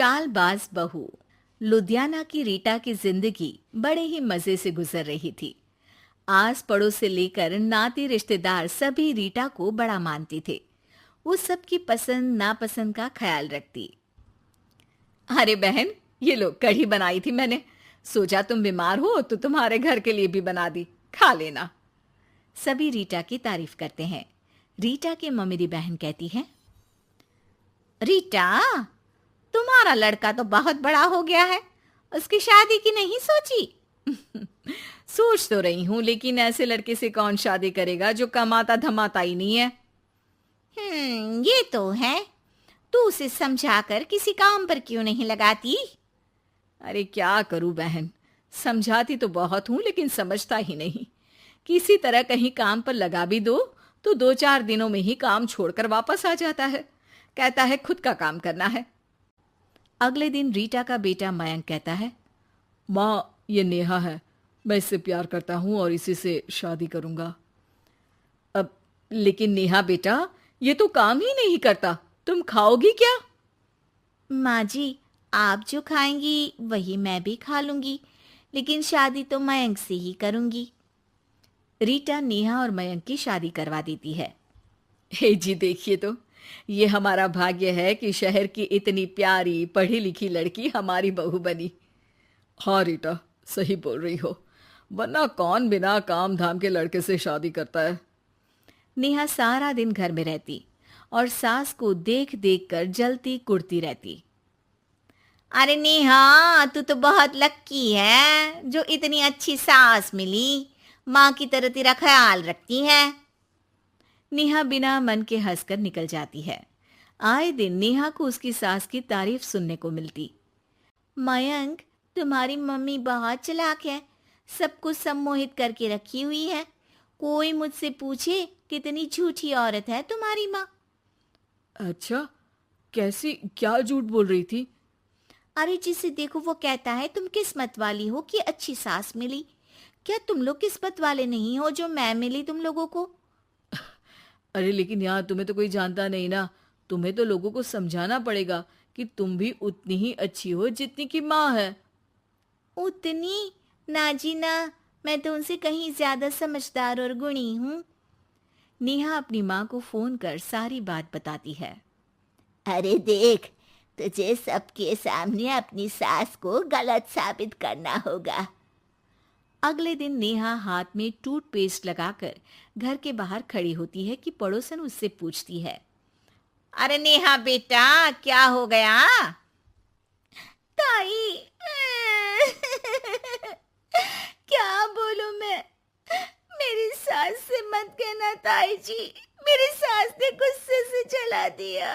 चालबाज बहू। लुधियाना की रीटा की जिंदगी बड़े ही मजे से गुजर रही थी। आस पड़ोस से लेकर नाती रिश्तेदार सभी रीटा को बड़ा मानते थे। वो सबकी पसंद नापसंद का ख्याल रखती। अरे बहन, ये लो कढ़ी बनाई थी मैंने। सोचा तुम बीमार हो तो तुम्हारे घर के लिए भी बना दी, खा लेना। सभी रीटा की तारीफ करते हैं। रीटा की ममेरी बहन कहती है, रीटा, तुम्हारा लड़का तो बहुत बड़ा हो गया है, उसकी शादी की नहीं सोची? सोच तो रही हूं, लेकिन ऐसे लड़के से कौन शादी करेगा जो कमाता धमाता ही नहीं है। ये तो है। तू उसे समझाकर किसी काम पर क्यों नहीं लगाती? अरे क्या करूं बहन, समझाती तो बहुत हूं लेकिन समझता ही नहीं। किसी तरह कहीं काम पर लगा भी दो तो 2-4 दिनों में ही काम छोड़कर वापस आ जाता है। कहता है खुद का काम करना है। अगले दिन रीटा का बेटा मयंक कहता है, माँ, ये नेहा है, मैं इससे प्यार करता हूँ और इसी से शादी करूंगा। अब लेकिन नेहा बेटा, ये तो काम ही नहीं करता, तुम खाओगी क्या? माँ जी, आप जो खाएंगी वही मैं भी खा लूंगी, लेकिन शादी तो मयंक से ही करूंगी। रीटा नेहा और मयंक की शादी करवा देती है। हे जी, देखिए तो, ये हमारा भाग्य है कि शहर की इतनी प्यारी पढ़ी लिखी लड़की हमारी बहू बनी। हाँ रीटा, सही बोल रही हो, वरना कौन बिना काम धाम के लड़के से शादी करता है। नेहा सारा दिन घर में रहती और सास को देख देख कर जलती कुड़ती रहती। अरे नेहा, तू तो बहुत लक्की है जो इतनी अच्छी सास मिली, माँ की तरह तेरा ख्याल रखती है। नेहा बिना मन के हंसकर निकल जाती है। आए दिन नेहा को उसकी सास की तारीफ सुनने को मिलती। मयंक, तुम्हारी मम्मी बहुत चालाक है, सबको सम्मोहित करके रखी हुई है। कोई मुझसे पूछे कितनी झूठी औरत है तुम्हारी माँ। अच्छा, कैसी, क्या झूठ बोल रही थी? अरे जिसे देखो वो कहता है तुम किस्मत वाली हो कि अच्छी सास मिली। क्या तुम लोग किस्मत वाले नहीं हो जो मैं मिली तुम लोगों को? अरे लेकिन यार, तुम्हें तो कोई जानता नहीं ना, तुम्हें तो लोगों को समझाना पड़ेगा कि तुम भी उतनी ही अच्छी हो जितनी की माँ है। उतनी? ना जी ना, मैं तो उनसे कहीं ज्यादा समझदार और गुणी हूँ। नेहा अपनी माँ को फोन कर सारी बात बताती है। अरे देख, तुझे सबके सामने अपनी सास को गलत साबित करना होगा। अगले दिन नेहा हाथ में टूथपेस्ट लगाकर घर के बाहर खड़ी होती है कि पड़ोसन उससे पूछती है, अरे नेहा बेटा, क्या हो गया? ताई, क्या बोलूं मैं? मेरी सास से मत कहना ताई जी, मेरी सास ने गुस्से से जला दिया।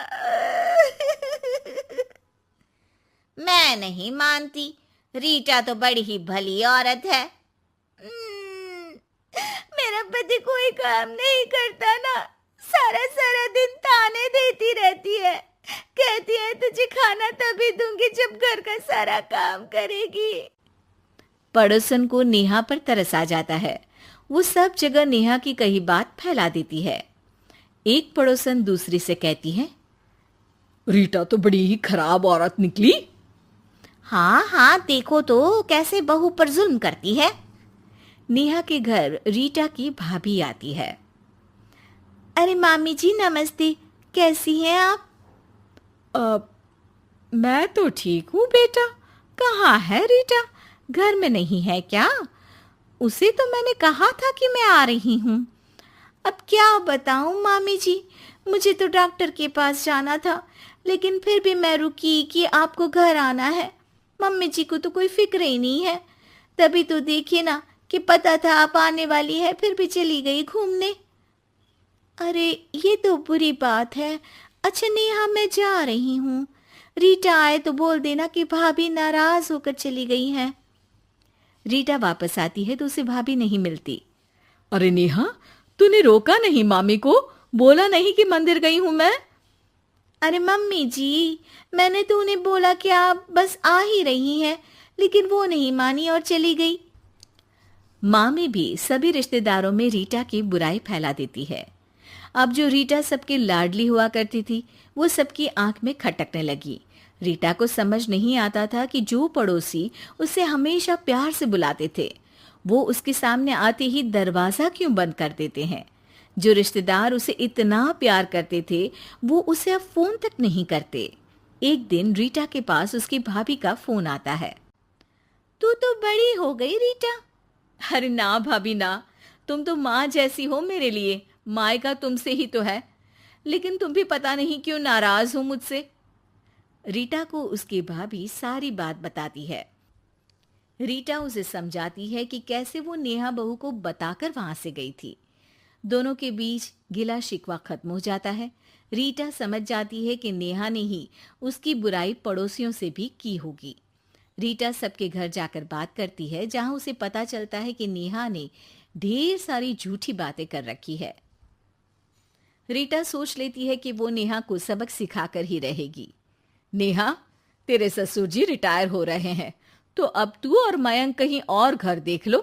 मैं नहीं मानती, रीटा तो बड़ी ही भली औरत है। मेरा पति कोई काम नहीं करता ना, सारा सारा दिन ताने देती रहती है, कहती है तुझे खाना तभी दूंगी जब घर का सारा काम करेगी। पड़ोसन को नेहा पर तरस आ जाता है। वो सब जगह नेहा की कही बात फैला देती है। एक पड़ोसन दूसरी से कहती है, रीटा तो बड़ी ही खराब औरत निकली। हाँ हाँ, देखो तो कैसे बहू पर जुल्म करती है। नेहा के घर रीटा की भाभी आती है। अरे मामी जी नमस्ते, कैसी हैं आप? मैं तो ठीक हूँ बेटा। कहाँ है रीटा, घर में नहीं है क्या? उसे तो मैंने कहा था कि मैं आ रही हूँ। अब क्या बताऊँ मामी जी, मुझे तो डॉक्टर के पास जाना था, लेकिन फिर भी मैं रुकी कि आपको घर आना है। मम्मी जी को तो कोई फिक्र ही नहीं है। तभी तो देखिए ना कि पता था आप आने वाली है, फिर भी चली गई घूमने। अरे ये तो बुरी बात है। अच्छा नेहा, मैं जा रही हूँ, रीटा आए तो बोल देना कि भाभी नाराज होकर चली गई हैं। रीटा वापस आती है तो उसे भाभी नहीं मिलती। अरे नेहा, तूने रोका नहीं मामी को, बोला नहीं कि मंदिर गई हूं मैं? अरे मम्मी जी, मैंने तो उन्हें बोला कि आप बस आ ही रही हैं, लेकिन वो नहीं मानी और चली गई। मामी भी सभी रिश्तेदारों में रीटा की बुराई फैला देती है। अब जो रीटा सबकी लाडली हुआ करती थी, वो सबकी आंख में खटकने लगी। रीटा को समझ नहीं आता था कि जो पड़ोसी उसे हमेशा प्यार से बुलाते थे, वो उसके सामने आते ही दरवाजा क्यों बंद कर देते हैं। जो रिश्तेदार उसे इतना प्यार करते थे, वो उसे अब फोन तक नहीं करते। एक दिन रीटा के पास उसकी भाभी का फोन आता है। तू तो बड़ी हो गई रीटा। अरे ना भाभी ना, तुम तो माँ जैसी हो मेरे लिए, मायका तुमसे ही तो है। लेकिन तुम भी पता नहीं क्यों नाराज हो मुझसे। रीटा को उसकी भाभी सारी बात बताती है। रीटा उसे समझाती है कि कैसे वो नेहा बहू को बताकर वहां से गई थी। दोनों के बीच गिला शिकवा खत्म हो जाता है। रीटा समझ जाती है कि नेहा ने ही उसकी बुराई पड़ोसियों से भी की होगी। रीटा सबके घर जाकर बात करती है, जहां उसे पता चलता है कि नेहा ने ढेर सारी झूठी बातें कर रखी है। रीटा सोच लेती है कि वो नेहा को सबक सिखाकर ही रहेगी। नेहा, तेरे ससुर जी रिटायर हो रहे हैं, तो अब तू और मयंक कहीं और घर देख लो।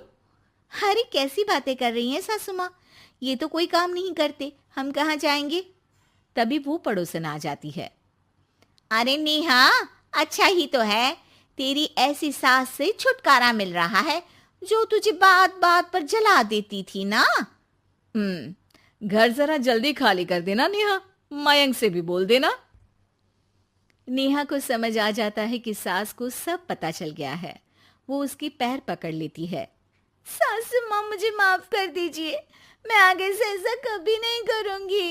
अरे कैसी बातें कर रही हैं सासू माँ, ये तो कोई काम नहीं करते, हम कहाँ जाएंगे। तभी वो पड़ोसन आ जाती है। अरे नेहा, अच्छा ही तो है, तेरी ऐसी सास से छुटकारा मिल रहा है जो तुझे बात बात पर जला देती थी ना। घर जरा जल्दी खाली कर देना नेहा, मयंक से भी बोल देना। नेहा को समझ आ जाता है कि सास को सब पता चल गया है। वो उसकी पैर पकड़ लेती है। सासू माँ, मुझे माफ कर दीजिए, मैं आगे से ऐसा कभी नहीं करूंगी।